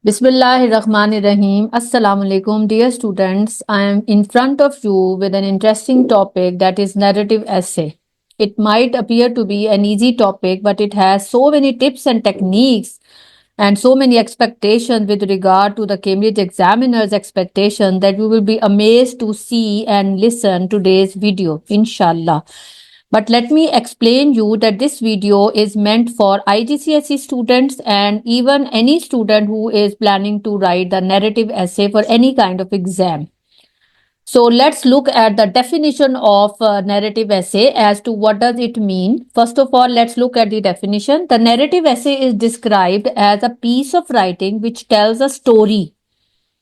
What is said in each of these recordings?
Bismillahirrahmanirrahim. Assalamu alaikum, dear students. I am in front of you with an interesting topic, that is narrative essay. It might appear to be an easy topic, but it has so many tips and techniques and so many expectations with regard to the Cambridge examiner's expectation that you will be amazed to see and listen today's video, inshallah. But let me explain you that this video is meant for IGCSE students and even any student who is planning to write the narrative essay for any kind of exam. So let's look at the definition of narrative essay as to what does it mean. First of all, let's look at the definition. The narrative essay is described as a piece of writing which tells a story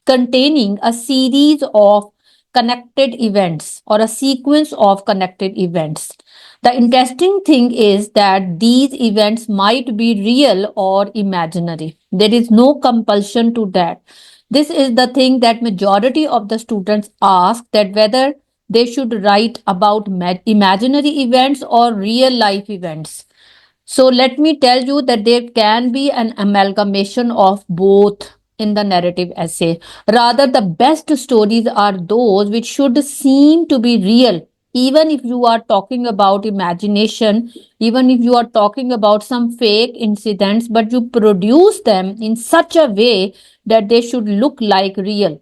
containing a series of connected events or a sequence of connected events. The interesting thing is that these events might be real or imaginary. There is no compulsion to that. This is the thing that majority of the students ask, that whether they should write about imaginary events or real life events. So let me tell you that there can be an amalgamation of both in the narrative essay. Rather, the best stories are those which should seem to be real. Even if you are talking about imagination, even if you are talking about some fake incidents, but you produce them in such a way that they should look like real.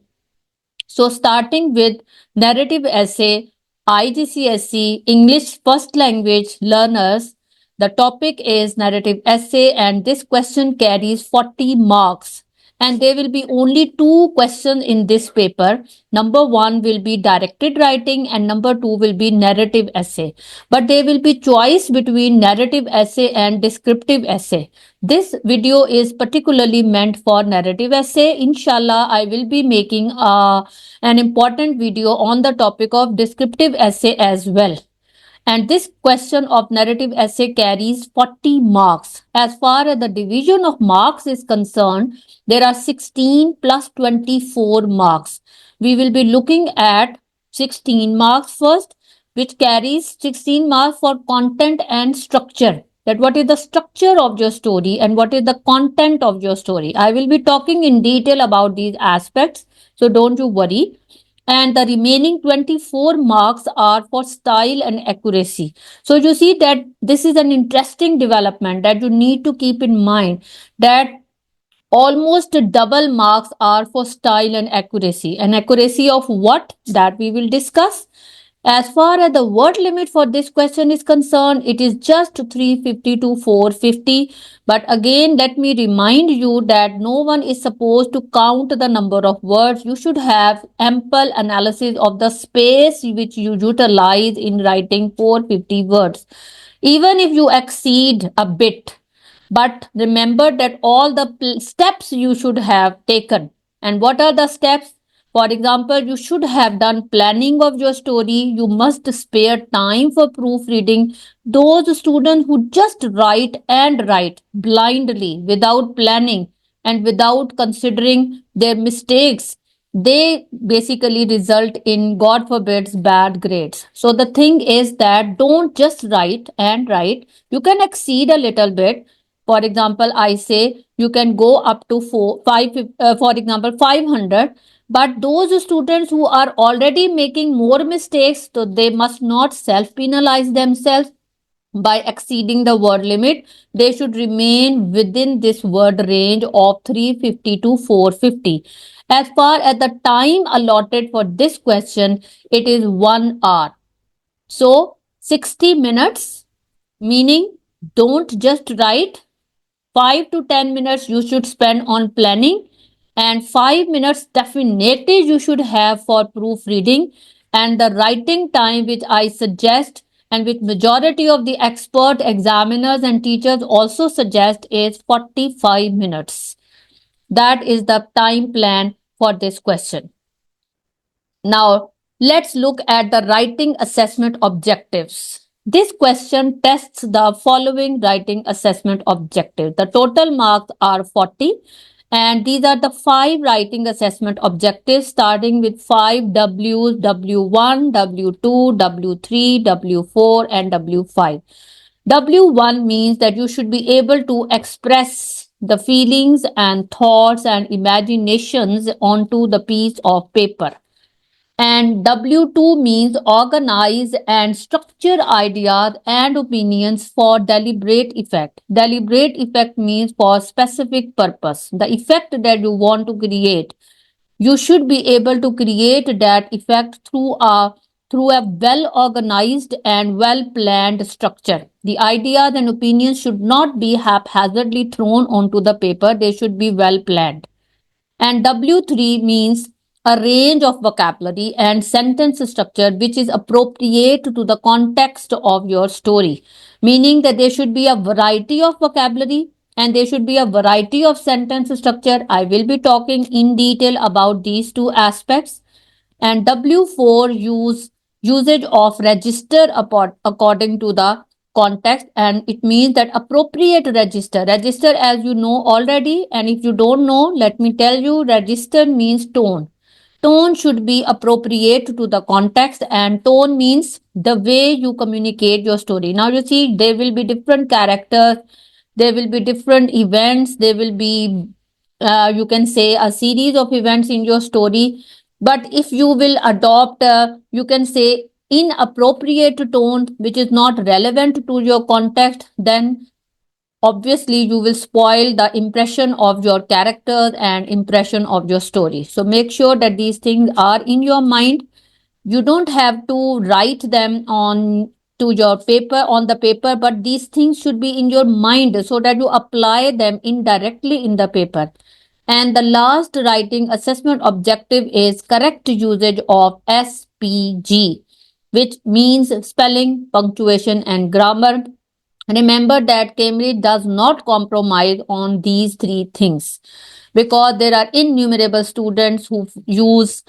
So, starting with narrative essay, IGCSE English first language learners, the topic is narrative essay, and this question carries 40 marks. And there will be only two questions in this paper. Number one will be directed writing, and number two will be narrative essay. But there will be choice between narrative essay and descriptive essay. This video is particularly meant for narrative essay. Inshallah, I will be making an important video on the topic of descriptive essay as well. And this question of narrative essay carries 40 marks. As far as the division of marks is concerned, there are 16 plus 24 marks. We will be looking at 16 marks first, which carries 16 marks for content and structure. That what is the structure of your story and what is the content of your story. I will be talking in detail about these aspects, so don't you worry. And the remaining 24 marks are for style and accuracy. So you see that this is an interesting development that you need to keep in mind, that almost double marks are for style and accuracy. And accuracy of what, that we will discuss. As far as the word limit for this question is concerned, it is just 350 to 450. But again, let me remind you that no one is supposed to count the number of words. You should have ample analysis of the space which you utilize in writing 450 words. Even if you exceed a bit, but remember that all the steps you should have taken. And what are the steps? For example, you should have done planning of your story. You must spare time for proofreading. Those students who just write and write blindly without planning and without considering their mistakes, they basically result in, God forbids, bad grades. So the thing is that don't just write and write. You can exceed a little bit. For example, I say you can go up to for example, 500. But those students who are already making more mistakes, so they must not self-penalize themselves by exceeding the word limit. They should remain within this word range of 350 to 450. As far as the time allotted for this question, it is 1 hour. So 60 minutes, meaning don't just write. 5 to 10 minutes you should spend on planning, and 5 minutes definitely you should have for proofreading. And the writing time which I suggest and which majority of the expert examiners and teachers also suggest is 45 minutes. That is the time plan for this question. Now, let's look at the writing assessment objectives. This question tests the following writing assessment objectives. The total marks are 40, and these are the 5 writing assessment objectives, starting with 5 W's: W1, W2, W3, W4, and W5. W1 means that you should be able to express the feelings and thoughts and imaginations onto the piece of paper. And W2 means organize and structure ideas and opinions for deliberate effect. Deliberate effect means for specific purpose. The effect that you want to create, you should be able to create that effect through a well organized and well planned structure. The ideas and opinions should not be haphazardly thrown onto the paper, they should be well planned. And W3 means a range of vocabulary and sentence structure which is appropriate to the context of your story, meaning that there should be a variety of vocabulary and there should be a variety of sentence structure. I will be talking in detail about these two aspects. And W4 usage of register according to the context, and it means that appropriate register, as you know already, and if you don't know, let me tell you, register means tone. Tone should be appropriate to the context, and tone means the way you communicate your story. Now you see, there will be different characters, there will be different events, there will be you can say a series of events in your story. But if you will adopt you can say inappropriate tone which is not relevant to your context, then obviously you will spoil the impression of your characters and impression of your story. So make sure that these things are in your mind. You don't have to write them on to your paper on the paper, but these things should be in your mind so that you apply them indirectly in the paper. And the last writing assessment objective is correct usage of SPG, which means spelling, punctuation, and grammar. Remember that Cambridge does not compromise on these three things because there are innumerable students who use,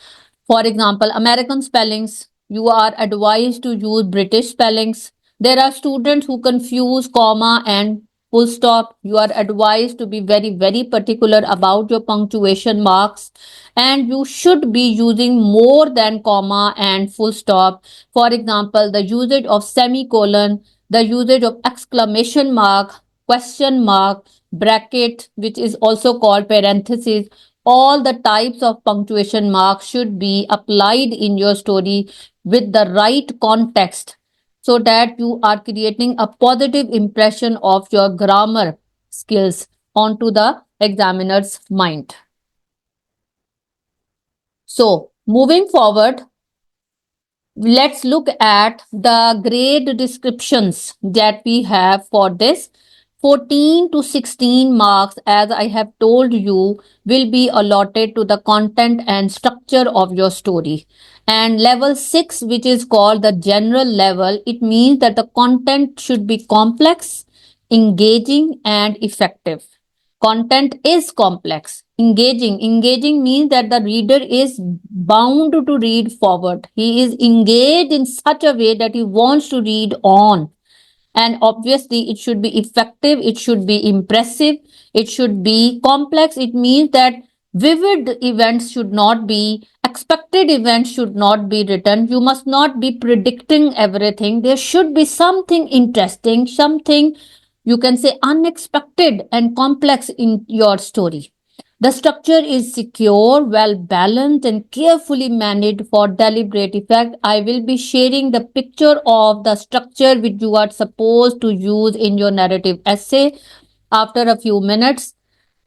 for example, American spellings. You are advised to use British spellings. There are students who confuse comma and full stop. You are advised to be very, very particular about your punctuation marks, and you should be using more than comma and full stop. For example, the usage of semicolon, the usage of exclamation mark, question mark, bracket, which is also called parenthesis, all the types of punctuation marks should be applied in your story with the right context so that you are creating a positive impression of your grammar skills onto the examiner's mind. So, moving forward, let's look at the grade descriptions that we have for this. 14 to 16 marks, as I have told you, will be allotted to the content and structure of your story. And level 6, which is called the general level, it means that the content should be complex, engaging, and effective. Content is complex, engaging means that the reader is bound to read forward. He is engaged in such a way that he wants to read on. And obviously it should be effective, it should be impressive, it should be complex. It means that vivid events should not be, expected events should not be written. You must not be predicting everything. There should be something interesting, something you can say unexpected and complex in your story. The structure is secure, well balanced, and carefully managed for deliberate effect. I will be sharing the picture of the structure which you are supposed to use in your narrative essay after a few minutes.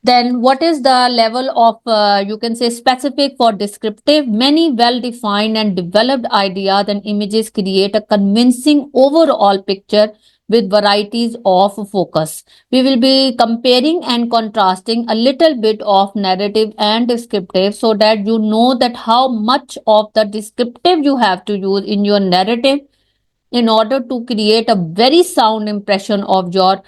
Then, what is the level of, you can say, specific for descriptive? Many well defined and developed ideas and images create a convincing overall picture with varieties of focus. We will be comparing and contrasting a little bit of narrative and descriptive so that you know that how much of the descriptive you have to use in your narrative in order to create a very sound impression of your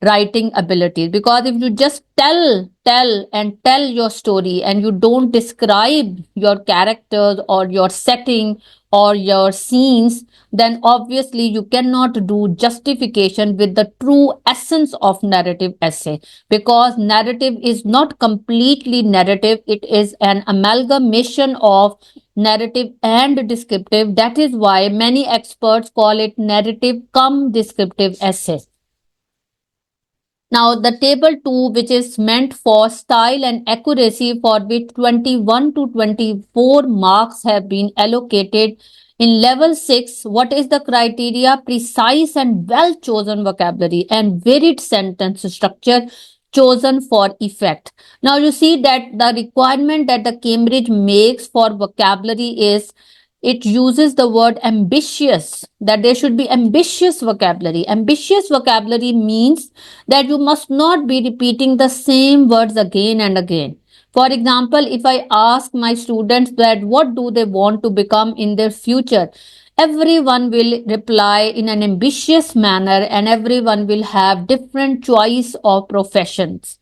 writing abilities. Because if you just tell your story and you don't describe your characters or your setting or your scenes, then obviously you cannot do justification with the true essence of narrative essay. Because narrative is not completely narrative, it is an amalgamation of narrative and descriptive. That is why many experts call it narrative cum descriptive essay. Now, the table 2, which is meant for style and accuracy, for which 21 to 24 marks have been allocated. In level 6, what is the criteria? Precise and well chosen vocabulary and varied sentence structure chosen for effect. Now, you see that the requirement that the Cambridge makes for vocabulary is it uses the word ambitious, that there should be ambitious vocabulary. Ambitious vocabulary means that you must not be repeating the same words again and again. For example, if I ask my students that what do they want to become in their future, everyone will reply in an ambitious manner and everyone will have different choice of professions.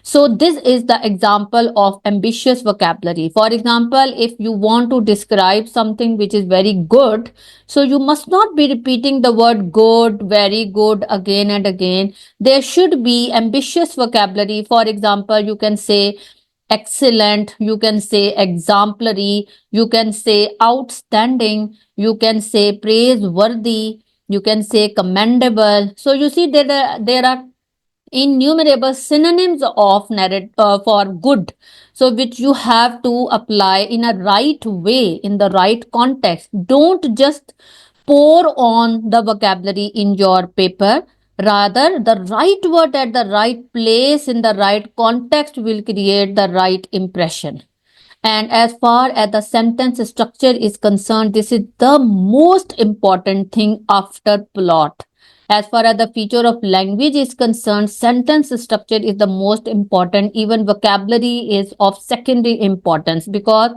So this is the example of ambitious vocabulary. For example, if you want to describe something which is very good, so you must not be repeating the word good, very good again and again. There should be ambitious vocabulary. For example, you can say excellent, you can say exemplary, you can say outstanding, you can say praiseworthy, you can say commendable. So you see there are innumerable synonyms of for good, so which you have to apply in a right way, in the right context. Don't just pour on the vocabulary in your paper. Rather, the right word at the right place in the right context will create the right impression. And as far as the sentence structure is concerned, this is the most important thing after plot. As far as the feature of language is concerned, sentence structure is the most important. Even vocabulary is of secondary importance, because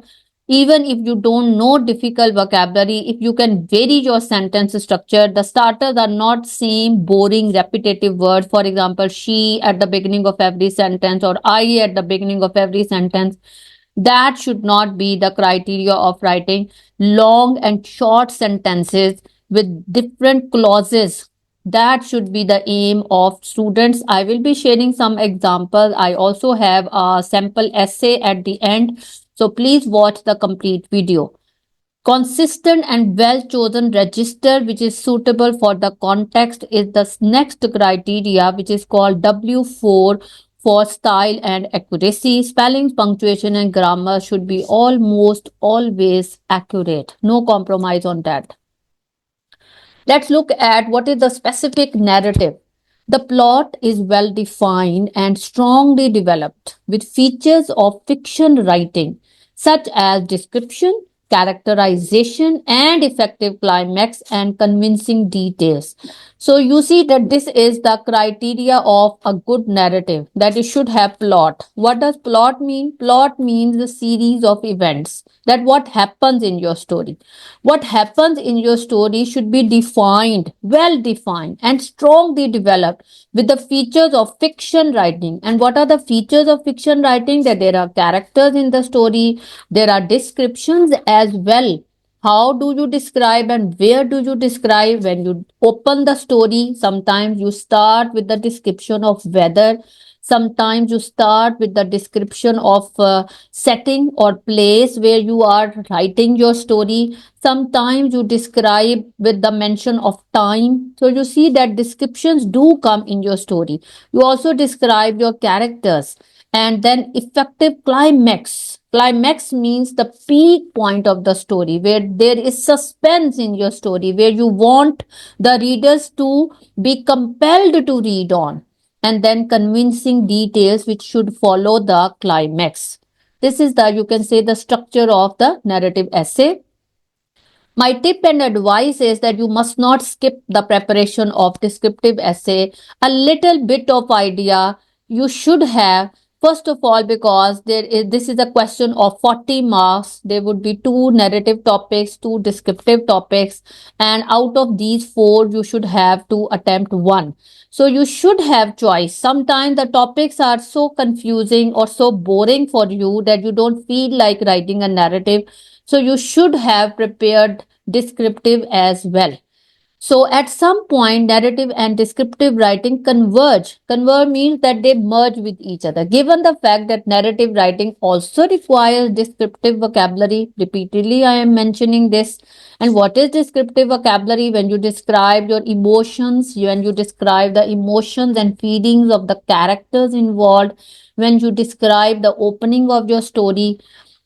even if you don't know difficult vocabulary, if you can vary your sentence structure, the starters are not same boring repetitive words. For example, she at the beginning of every sentence or I at the beginning of every sentence. That should not be the criteria of writing long and short sentences with different clauses. That should be the aim of students. I will be sharing some examples. I also have a sample essay at the end. So please watch the complete video. Consistent and well chosen register which is suitable for the context is the next criteria, which is called W4 for style and accuracy. Spelling, punctuation, and grammar should be almost always accurate. No compromise on that. Let's look at what is the specific narrative. The plot is well defined and strongly developed with features of fiction writing such as description, characterization, and effective climax and convincing details. So you see that this is the criteria of a good narrative, that it should have plot. What does plot mean? Plot means the series of events, that what happens in your story. What happens in your story should be defined, well defined, and strongly developed with the features of fiction writing. And what are the features of fiction writing? That there are characters in the story, there are descriptions as well. How do you describe and where do you describe? When you open the story, sometimes you start with the description of weather. Sometimes you start with the description of setting or place where you are writing your story. Sometimes you describe with the mention of time. So you see that descriptions do come in your story. You also describe your characters. And then effective climax. Climax means the peak point of the story, where there is suspense in your story, where you want the readers to be compelled to read on. And then convincing details which should follow the climax. This is the, you can say, the structure of the narrative essay. My tip and advice is that you must not skip the preparation of descriptive essay. A little bit of idea you should have. First of all, because this is a question of 40 marks, there would be two narrative topics, two descriptive topics, and out of these four, you should have to attempt one. So you should have choice. Sometimes the topics are so confusing or so boring for you that you don't feel like writing a narrative. So you should have prepared descriptive as well. So at some point, narrative and descriptive writing converge. Converge means that they merge with each other. Given the fact that narrative writing also requires descriptive vocabulary, repeatedly I am mentioning this. And what is descriptive vocabulary? When you describe your emotions, when you describe the emotions and feelings of the characters involved, when you describe the opening of your story,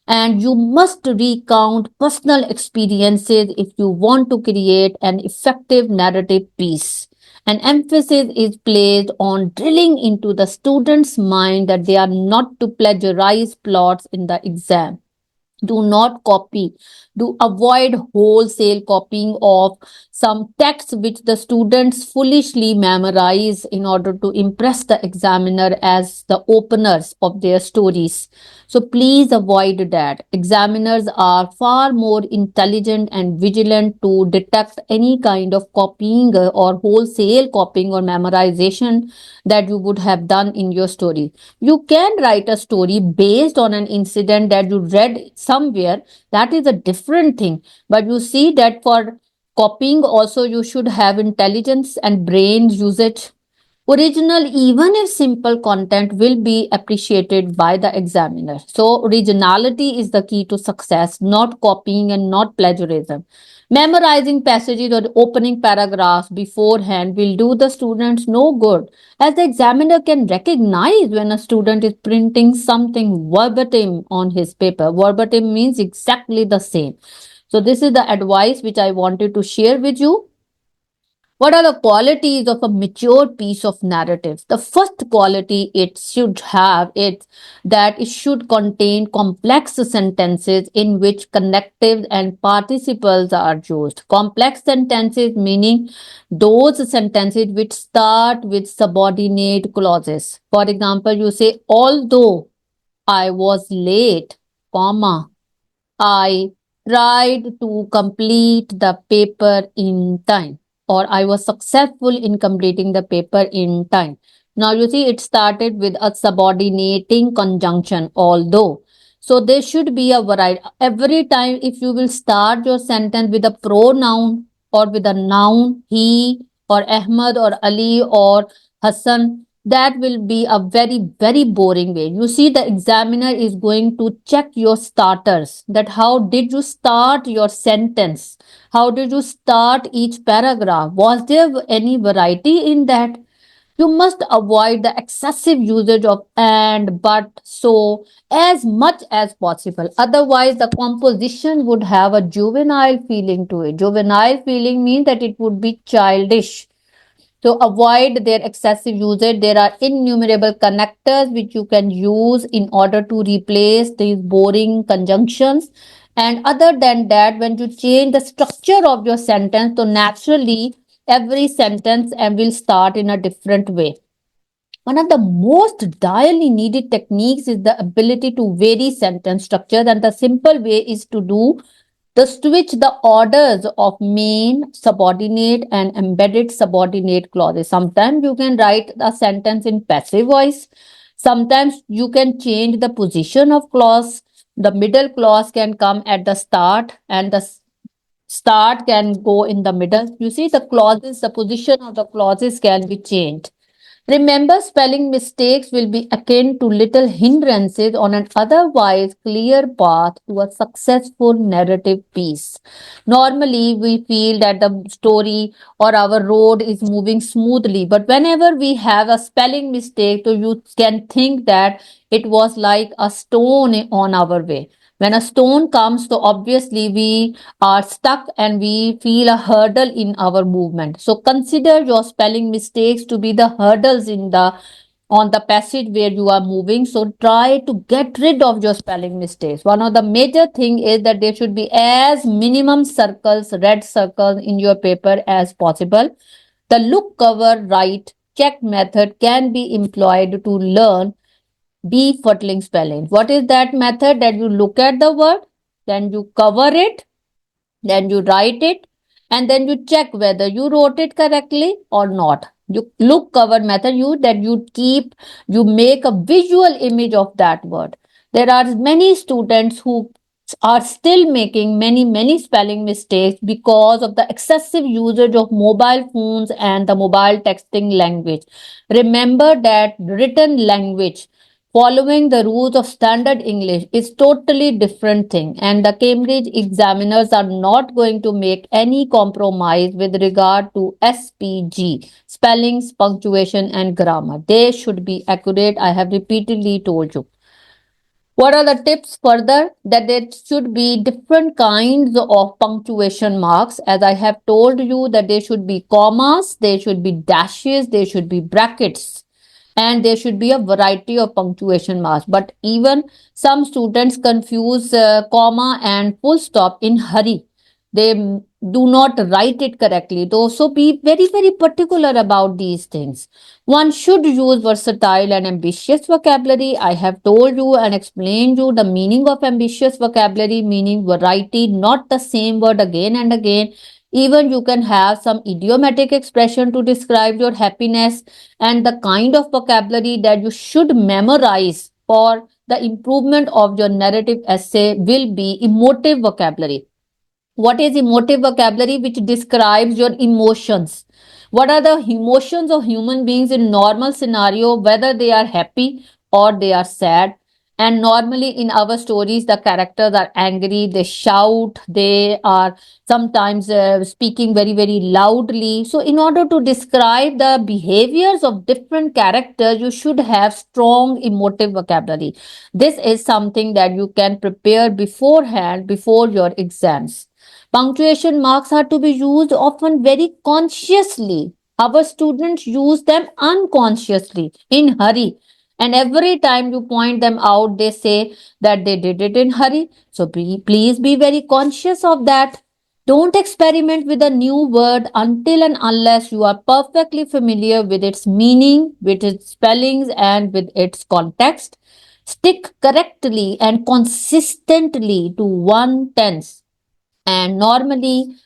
and you must recount personal experiences if you want to create an effective narrative piece. An emphasis is placed on drilling into the student's mind that they are not to plagiarize plots in the exam. Do not copy. Do avoid wholesale copying of some text which the students foolishly memorize in order to impress the examiner as the openers of their stories. So please avoid that. Examiners are far more intelligent and vigilant to detect any kind of copying or wholesale copying or memorization that you would have done in your story. You can write a story based on an incident that you read somewhere. That is a different thing. But you see that for copying also you should have intelligence and brain usage. Original, even if simple content, will be appreciated by the examiner. So, originality is the key to success, not copying and not plagiarism. Memorizing passages or opening paragraphs beforehand will do the students no good, as the examiner can recognize when a student is printing something verbatim on his paper. Verbatim means exactly the same. So, this is the advice which I wanted to share with you. What are the qualities of a mature piece of narrative? The first quality it should have is that it should contain complex sentences in which connectives and participles are used. Complex sentences meaning those sentences which start with subordinate clauses. For example, you say, although I was late, comma, I tried to complete the paper in time, or I was successful in completing the paper in time. Now you see it started with a subordinating conjunction, although. So there should be a variety. Every time if you will start your sentence with a pronoun or with a noun, he or Ahmad or Ali or Hassan, that will be a very boring way. You see, the examiner is going to check your starters, that how did you start your sentence, how did you start each paragraph, was there any variety in that. You must avoid the excessive usage of and, but, so as much as possible. Otherwise, the composition would have a juvenile feeling to it. Juvenile feeling means that it would be childish. So avoid their excessive usage. There are innumerable connectors which you can use in order to replace these boring conjunctions. And other than that, when you change the structure of your sentence, so naturally every sentence will start in a different way. One of the most direly needed techniques is the ability to vary sentence structure, and the simple way is to do the switch the orders of main, subordinate, and embedded subordinate clauses. Sometimes you can write a sentence in passive voice. Sometimes you can change the position of clause. The middle clause can come at the start, and the start can go in the middle. You see, the clauses, the position of the clauses can be changed. Remember, spelling mistakes will be akin to little hindrances on an otherwise clear path to a successful narrative piece. Normally, we feel that the story or our road is moving smoothly, but whenever we have a spelling mistake, so you can think that it was like a stone on our way. When a stone comes, so obviously we are stuck and we feel a hurdle in our movement. So consider your spelling mistakes to be the hurdles in the on the passage where you are moving. So try to get rid of your spelling mistakes. One of the major thing is that there should be as minimum circles, red circles in your paper as possible. The look, cover, write, check method can be employed to learn befuddling spelling. What is that method? That you look at the word, then you cover it, then you write it, and then you check whether you wrote it correctly or not. You look cover method, you make a visual image of that word. There are many students who are still making many spelling mistakes because of the excessive usage of mobile phones and the mobile texting language. Remember that written language following the rules of standard English is totally different thing, and the Cambridge examiners are not going to make any compromise with regard to SPG, spellings, punctuation and grammar. They should be accurate. I have repeatedly told you. What are the tips further? That there should be different kinds of punctuation marks. As I have told you, that there should be commas, there should be dashes, there should be brackets, and there should be a variety of punctuation marks. But even some students confuse comma and full stop in hurry. They do not write it correctly. So be very particular about these things. One should use versatile and ambitious vocabulary. I have told you and explained you the meaning of ambitious vocabulary, meaning variety, not the same word again and again. Even you can have some idiomatic expression to describe your happiness, and the kind of vocabulary that you should memorize for the improvement of your narrative essay will be emotive vocabulary. What is emotive vocabulary? Which describes your emotions. What are the emotions of human beings in normal scenario, whether they are happy or they are sad? And normally in our stories, the characters are angry, they shout, they are sometimes speaking very loudly. So in order to describe the behaviors of different characters, you should have strong emotive vocabulary. This is something that you can prepare beforehand, before your exams. Punctuation marks are to be used often very consciously. Our students use them unconsciously, in hurry. And every time you point them out, they say that they did it in hurry. So please be very conscious of that. Don't experiment with a new word until and unless you are perfectly familiar with its meaning, with its spellings, and with its context. Stick correctly and consistently to one tense, and normally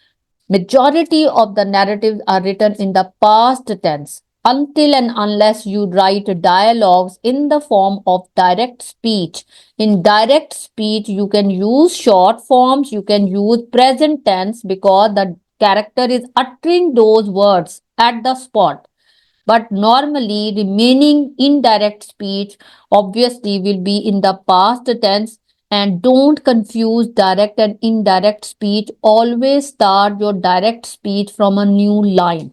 majority of the narratives are written in the past tense until and unless you write dialogues in the form of direct speech. In direct speech you can use short forms, you can use present tense because the character is uttering those words at the spot. But normally remaining indirect speech obviously will be in the past tense. And don't confuse direct and indirect speech. Always start your direct speech from a new line.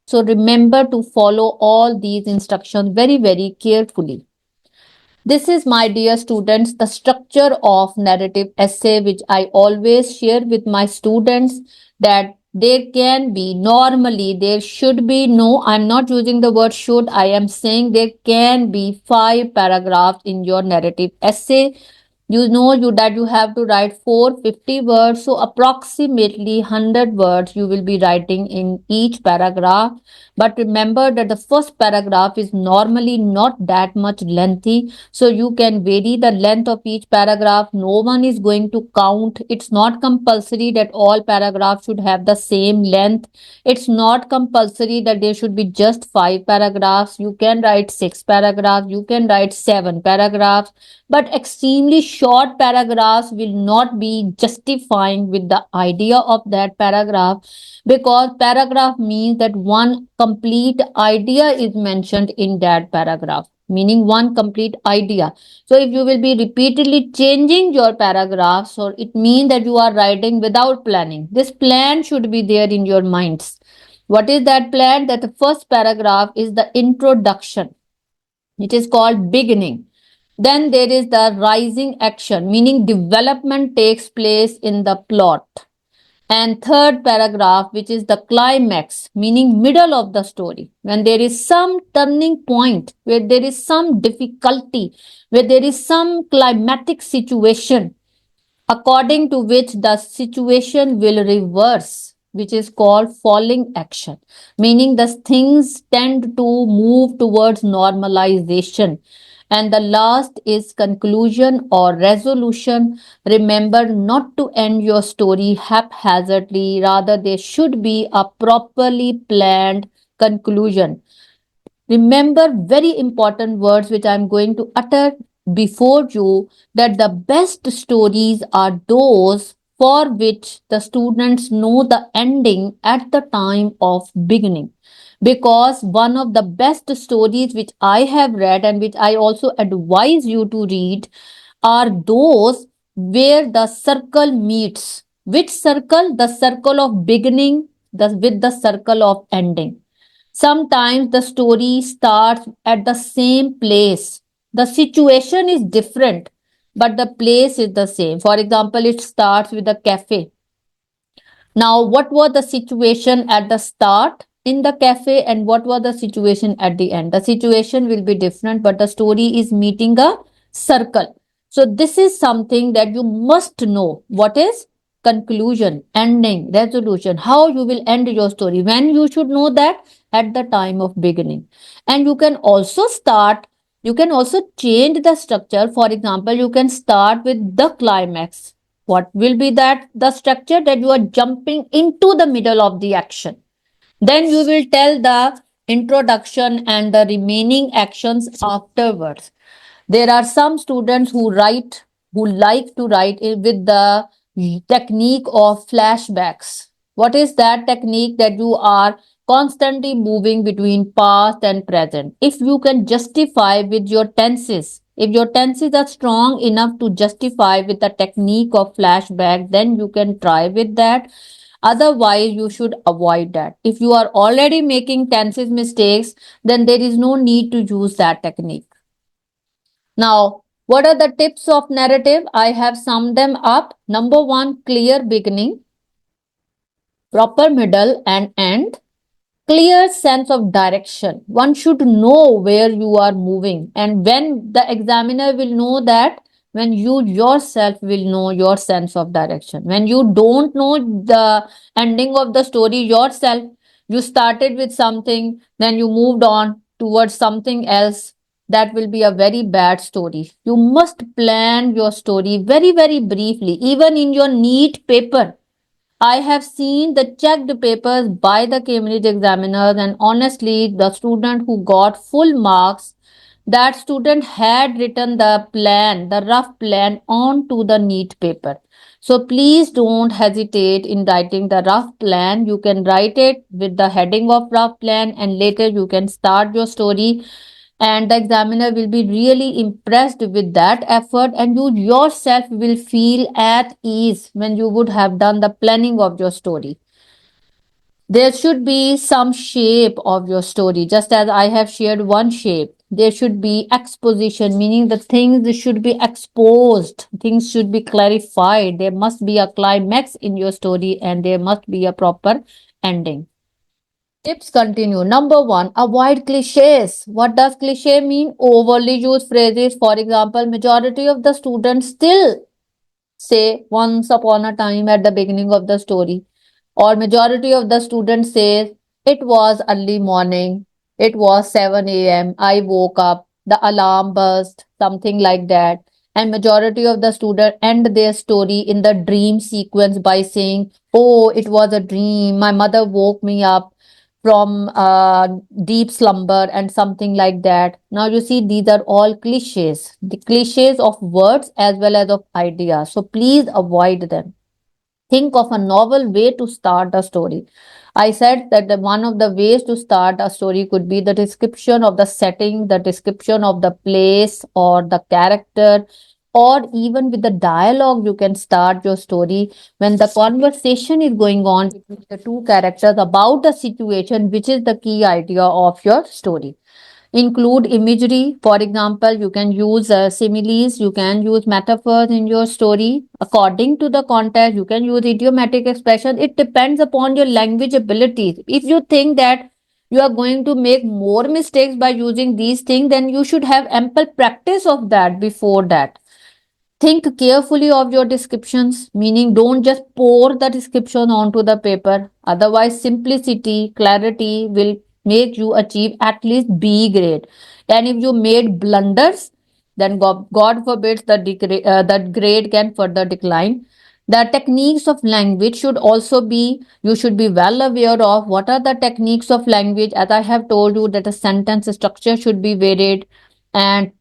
So remember to follow all these instructions very carefully. This is, my dear students, the structure of narrative essay, which I always share with my students, that there can be, normally there should be, no, I'm not using the word should, I am saying there can be 5 paragraphs in your narrative essay. You know that you have to write 450 words, so approximately 100 words you will be writing in each paragraph. But remember that the first paragraph is normally not that much lengthy, so you can vary the length of each paragraph. No one is going to count. It's not compulsory that all paragraphs should have the same length. It's not compulsory that there should be just 5 paragraphs. You can write 6 paragraphs, you can write 7 paragraphs, but extremely short paragraphs will not be justifying with the idea of that paragraph, because paragraph means that one complete idea is mentioned in that paragraph, meaning one complete idea. So if you will be repeatedly changing your paragraphs, or it means that you are writing without planning. This plan should be there in your minds. What is that plan? That the first paragraph is the introduction. It is called beginning. Then there is the rising action, meaning development takes place in the plot. And third paragraph, which is the climax, meaning middle of the story, when there is some turning point, where there is some difficulty, where there is some climatic situation, according to which the situation will reverse, which is called falling action, meaning the things tend to move towards normalization. And the last is conclusion or resolution. Remember not to end your story haphazardly, rather, there should be a properly planned conclusion. Remember very important words which I am going to utter. before you that the best stories are those for which the students know the ending at the time of beginning. Because one of the best stories which I have read and which I also advise you to read are those where the circle meets. Which circle? The circle of beginning with the circle of ending. Sometimes the story starts at the same place. The situation is different, but the place is the same. For example, it starts with a cafe. Now, what was the situation at the start in the cafe and what was the situation at the end? The situation will be different, but the story is meeting a circle. So, this is something that you must know. What is conclusion, ending, resolution, how you will end your story? When you should know that? At the time of beginning. And you can also change the structure. For example, you can start with the climax. What will be that? The structure that you are jumping into the middle of the action. Then you will tell the introduction and the remaining actions afterwards. There are some students who like to write with the technique of flashbacks. What is that technique? That you are constantly moving between past and present. If you can justify with your tenses, if your tenses are strong enough to justify with the technique of flashback, then you can try with that. Otherwise, you should avoid that. If you are already making tenses mistakes, then there is no need to use that technique. Now, what are the tips of narrative? I have summed them up. Number one, clear beginning, proper middle and end, clear sense of direction. One should know where you are moving, and when the examiner will know that, when you yourself will know your sense of direction. When you don't know the ending of the story yourself, you started with something, then you moved on towards something else. That will be a very bad story. You must plan your story very, very briefly, even in your neat paper. I have seen the checked papers by the Cambridge examiners, and honestly, the student who got full marks, that student had written the plan, the rough plan, onto the neat paper. So please don't hesitate in writing the rough plan. You can write it with the heading of rough plan, and later you can start your story, and the examiner will be really impressed with that effort, and you yourself will feel at ease when you would have done the planning of your story. There should be some shape of your story, just as I have shared one shape. There should be exposition, meaning the things should be exposed, things should be clarified. There must be a climax in your story, and there must be a proper ending. Tips continue. Number one, avoid cliches. What does cliche mean? Overly used phrases. For example, majority of the students still say once upon a time at the beginning of the story, or majority of the students says it was early morning, it was 7 a.m., I woke up, the alarm buzzed, something like that. And majority of the students end their story in the dream sequence by saying, oh, it was a dream, my mother woke me up from deep slumber and something like that. Now you see, these are all cliches, the cliches of words as well as of ideas. So please avoid them. Think of a novel way to start a story. I said that one of the ways to start a story could be the description of the setting, the description of the place or the character, or even with the dialogue. You can start your story when the conversation is going on between the two characters about the situation, which is the key idea of your story. Include imagery. For example, you can use similes, you can use metaphors in your story. According to the context, you can use idiomatic expression. It depends upon your language abilities. If you think that you are going to make more mistakes by using these things, then you should have ample practice of that before that. Think carefully of your descriptions, meaning don't just pour the description onto the paper. Otherwise, simplicity, clarity will make you achieve at least B grade. And if you made blunders, then God forbids that grade can further decline. The techniques of language should also be, you should be well aware of what are the techniques of language. As I have told you, that a sentence structure should be varied, and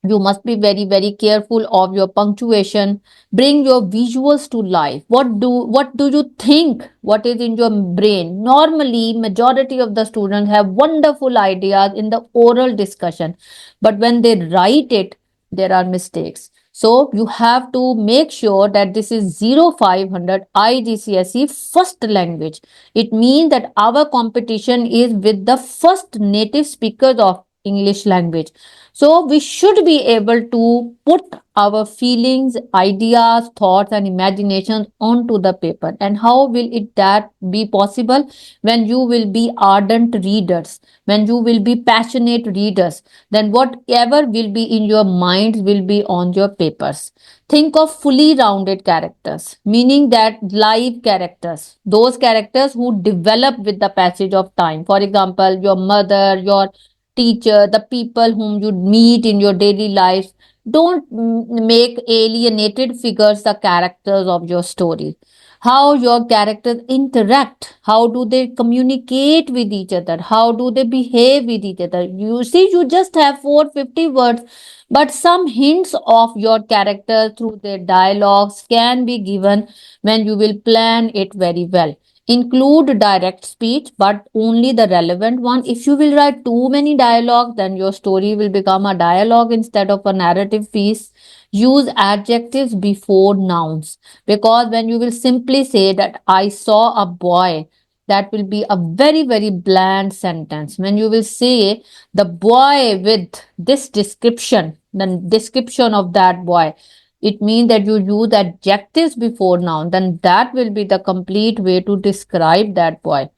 You must be very careful of your punctuation. Bring your visuals to life. What do you think? What is in your brain? Normally, majority of the students have wonderful ideas in the oral discussion, but when they write it, there are mistakes. So you have to make sure that this is 0500 IGCSE first language. It means that our competition is with the first native speakers of English language. So we should be able to put our feelings, ideas, thoughts, and imaginations onto the paper. And how will it that be possible? When you will be ardent readers, when you will be passionate readers, then whatever will be in your mind will be on your papers. Think of fully rounded characters, meaning that live characters, those characters who develop with the passage of time. For example, your mother, your teacher, the people whom you meet in your daily life. Don't make alienated figures the characters of your story. How your characters interact, how do they communicate with each other, how do they behave with each other. You see, you just have 450 words, but some hints of your character through their dialogues can be given when you will plan it very well. Include direct speech, but only the relevant one. If you will write too many dialogues, then your story will become a dialogue instead of a narrative piece. Use adjectives before nouns, because when you will simply say that I saw a boy, that will be a very bland sentence. When you will say the boy with this description, the description of that boy, it means that you use adjectives before noun, then that will be the complete way to describe that boy.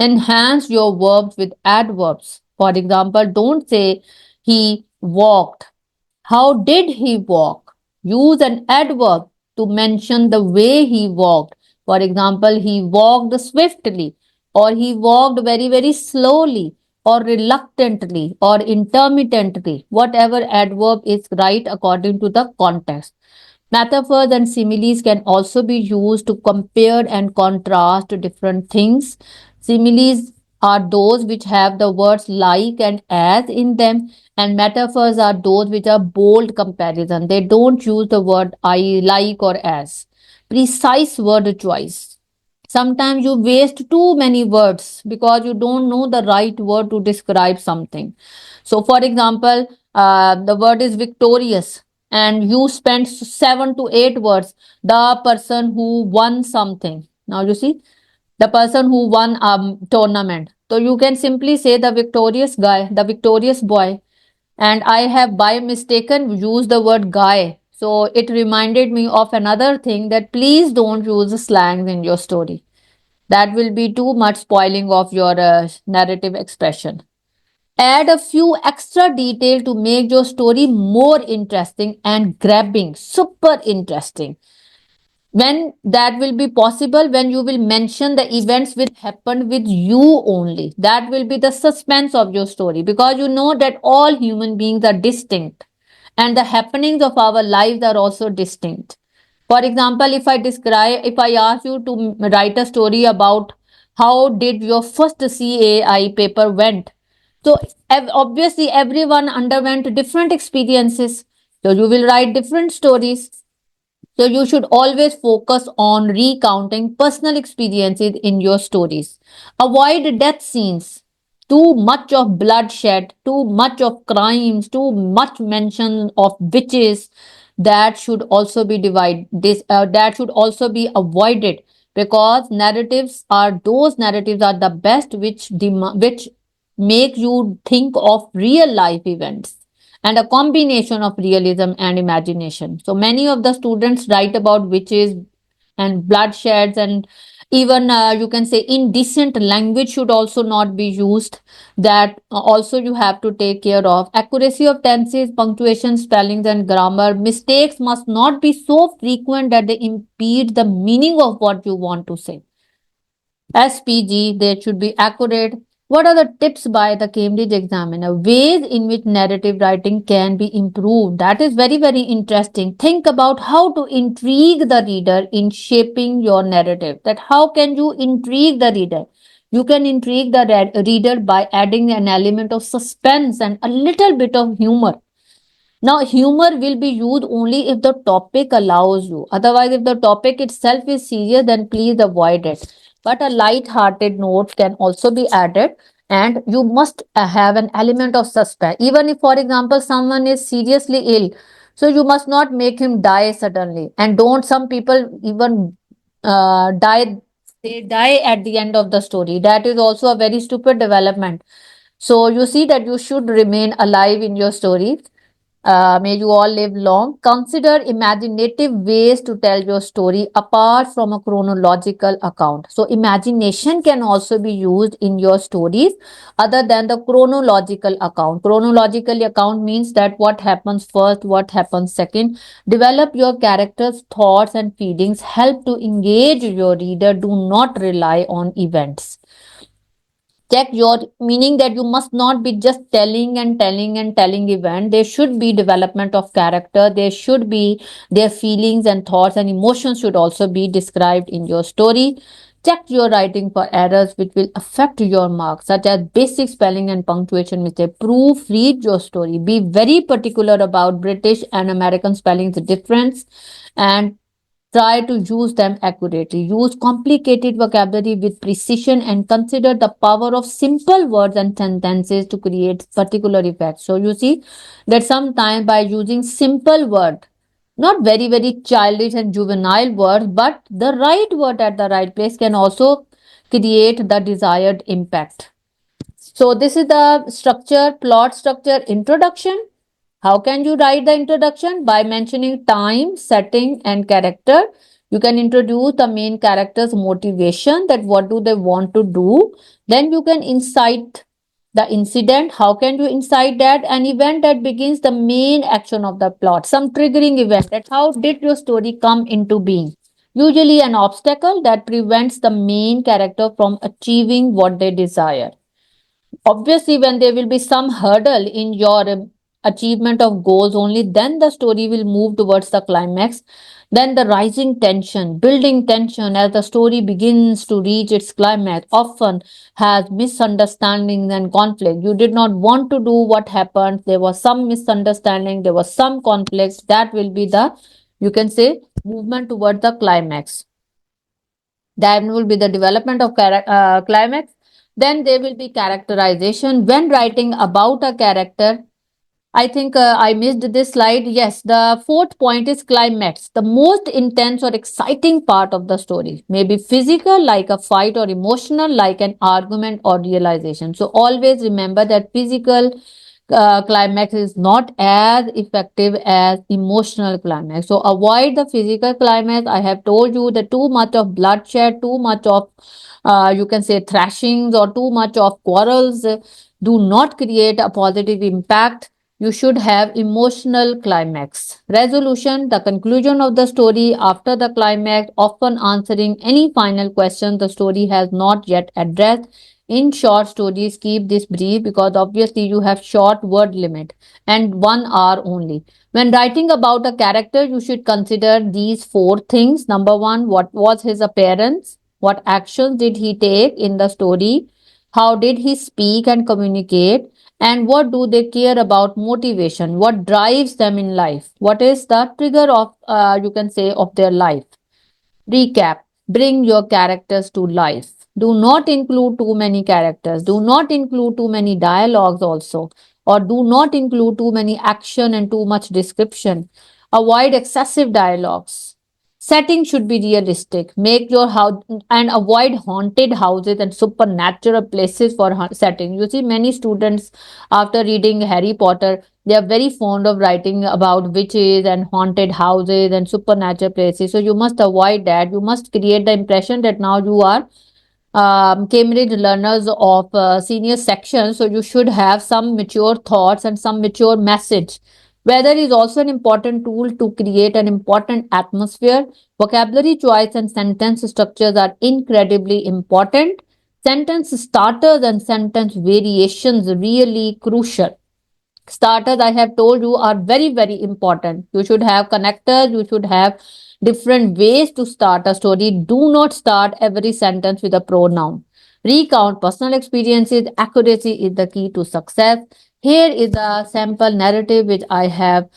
Enhance your verbs with adverbs. For example, don't say he walked. How did he walk? Use an adverb to mention the way he walked. For example, he walked swiftly, or he walked very slowly, or reluctantly, or intermittently. Whatever adverb is right according to the context. Metaphors and similes can also be used to compare and contrast different things. Similes are those which have the words like and as in them, and metaphors are those which are bold comparison. They don't use the word I, like, or as. Precise word choice. Sometimes you waste too many words because you don't know the right word to describe something. So, for example, the word is victorious, and you spend 7 to 8 words. The person who won something. Now, you see, the person who won a tournament. So, you can simply say the victorious guy, the victorious boy. And I have by mistaken used the word guy. So, it reminded me of another thing, that please don't use slangs in your story. That will be too much spoiling of your narrative expression. Add a few extra detail to make your story more interesting and grabbing, super interesting. When that will be possible, when you will mention the events which happened with you only. That will be the suspense of your story, because you know that all human beings are distinct, and the happenings of our lives are also distinct. For example, if I ask you to write a story about how did your first CAI paper went. So obviously everyone underwent different experiences. So you will write different stories. So you should always focus on recounting personal experiences in your stories. Avoid death scenes. Too much of bloodshed, too much of crimes, too much mention of witches. That should also be that should also be avoided, because narratives are the best which make you think of real life events, and a combination of realism and imagination. So many of the students write about witches and bloodsheds, and even you can say indecent language should also not be used. That also you have to take care of. Accuracy of tenses, punctuation, spellings, and grammar. Mistakes must not be so frequent that they impede the meaning of what you want to say. SPG, they should be accurate. What are the tips by the Cambridge Examiner? Ways in which narrative writing can be improved. That is very interesting. Think about how to intrigue the reader in shaping your narrative. That how can you intrigue the reader? You can intrigue the reader by adding an element of suspense and a little bit of humor. Now, humor will be used only if the topic allows you. Otherwise, if the topic itself is serious, then please avoid it. But a light-hearted note can also be added, and you must have an element of suspense. Even if, for example, someone is seriously ill, so you must not make him die suddenly. And don't some people even die? They die at the end of the story. That is also a very stupid development. So you see that you should remain alive in your stories. May you all live long. Consider imaginative ways to tell your story apart from a chronological account. So, imagination can also be used in your stories other than the chronological account. Chronological account means that what happens first, what happens second. Develop your characters' thoughts and feelings. Help to engage your reader. Do not rely on events. Check your meaning that you must not be just telling and telling and telling event. There should be development of character. There should be their feelings and thoughts and emotions should also be described in your story. Check your writing for errors which will affect your marks, such as basic spelling and punctuation mistake. Proofread your story. Be very particular about British and American spellings difference, and try to use them accurately. Use complicated vocabulary with precision and consider the power of simple words and sentences to create particular effects. So you see that sometimes by using simple word, not very, very childish and juvenile words, but the right word at the right place can also create the desired impact. So this is the structure, plot structure, introduction. How can you write the introduction? By mentioning time, setting, and character. You can introduce the main character's motivation, that what do they want to do. Then you can incite the incident. How can you incite that? An event that begins the main action of the plot. Some triggering event. That how did your story come into being? Usually an obstacle that prevents the main character from achieving what they desire. Obviously, when there will be some hurdle in your achievement of goals, only then the story will move towards the climax. Then the rising tension, building tension as the story begins to reach its climax, often has misunderstandings and conflict. You did not want to do what happened. There was some misunderstanding, there was some conflict. That will be the, you can say, movement towards the climax. Then will be the development of climax. Then there will be characterization. When writing about a character, I think I missed this slide. Yes, the fourth point is climax, the most intense or exciting part of the story. Maybe physical, like a fight, or emotional, like an argument or realization. So always remember that physical climax is not as effective as emotional climax. So avoid the physical climax. I have told you that too much of bloodshed, too much of you can say thrashings, or too much of quarrels do not create a positive impact. You should have emotional climax. Resolution, the conclusion of the story after the climax, often answering any final question the story has not yet addressed. In short stories, keep this brief because obviously you have short word limit and 1 hour only. When writing about a character, you should consider these four things. Number one, what was his appearance? What actions did he take in the story? How did he speak and communicate? And what do they care about? Motivation, what drives them in life? What is the trigger of you can say of their life? Recap, bring your characters to life. Do not include too many characters, do not include too many dialogues also, or do not include too many action and too much description. Avoid excessive dialogues. Setting should be realistic. Make your house and avoid haunted houses and supernatural places for setting. You see, many students after reading Harry Potter, they are very fond of writing about witches and haunted houses and supernatural places. So you must avoid that. You must create the impression that now you are Cambridge learners of senior section. So you should have some mature thoughts and some mature message. Weather is also an important tool to create an important atmosphere. Vocabulary choice and sentence structures are incredibly important. Sentence starters and sentence variations really crucial. Starters, I have told you, are very, very important. You should have connectors, you should have different ways to start a story. Do not start every sentence with a pronoun. Recount personal experiences. Accuracy is the key to success. Here is a sample narrative which I have,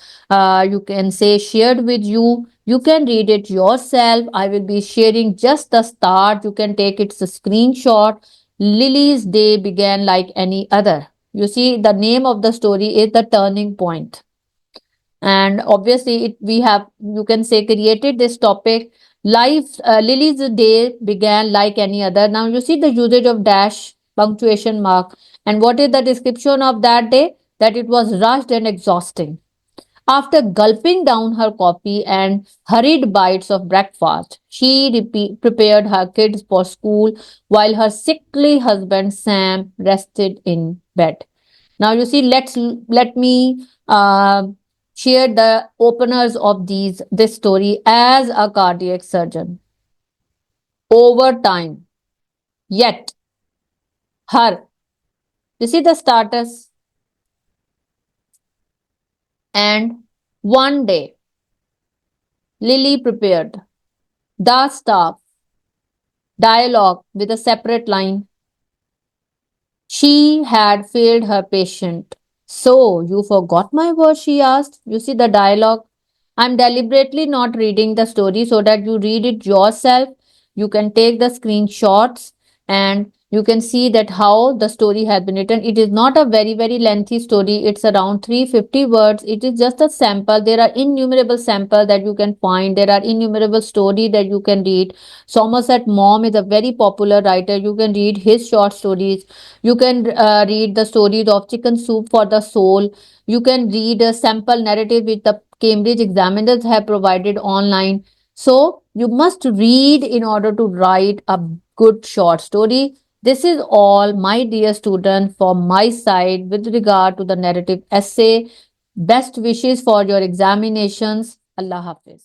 you can say, shared with you. You can read it yourself. I will be sharing just the start. You can take its a screenshot. Lily's day began like any other. You see, the name of the story is The Turning Point. And obviously, we have, you can say, created this topic. Lily's day began like any other. Now, you see the usage of dash, punctuation mark. And what is the description of that day? That it was rushed and exhausting. After gulping down her coffee and hurried bites of breakfast, she prepared her kids for school while her sickly husband Sam rested in bed. Now you see, let me share the openers of this story as a cardiac surgeon. Over time, yet her. You see the status, and one day Lily prepared the staff dialogue with a separate line. She had failed her patient. So, you forgot my word, she asked. You see the dialogue? I'm deliberately not reading the story so that you read it yourself. You can take the screenshots and you can see that how the story has been written. It is not a very lengthy story. It's around 350 words. It is just a sample. There are innumerable samples that you can find. There are innumerable stories that you can read. Somerset Maugham is a very popular writer. You can read his short stories. You can read the stories of Chicken Soup for the Soul. You can read a sample narrative which the Cambridge examiners have provided online. So you must read in order to write a good short story. This is all, my dear student, from my side with regard to the narrative essay. Best wishes for your examinations. Allah Hafiz.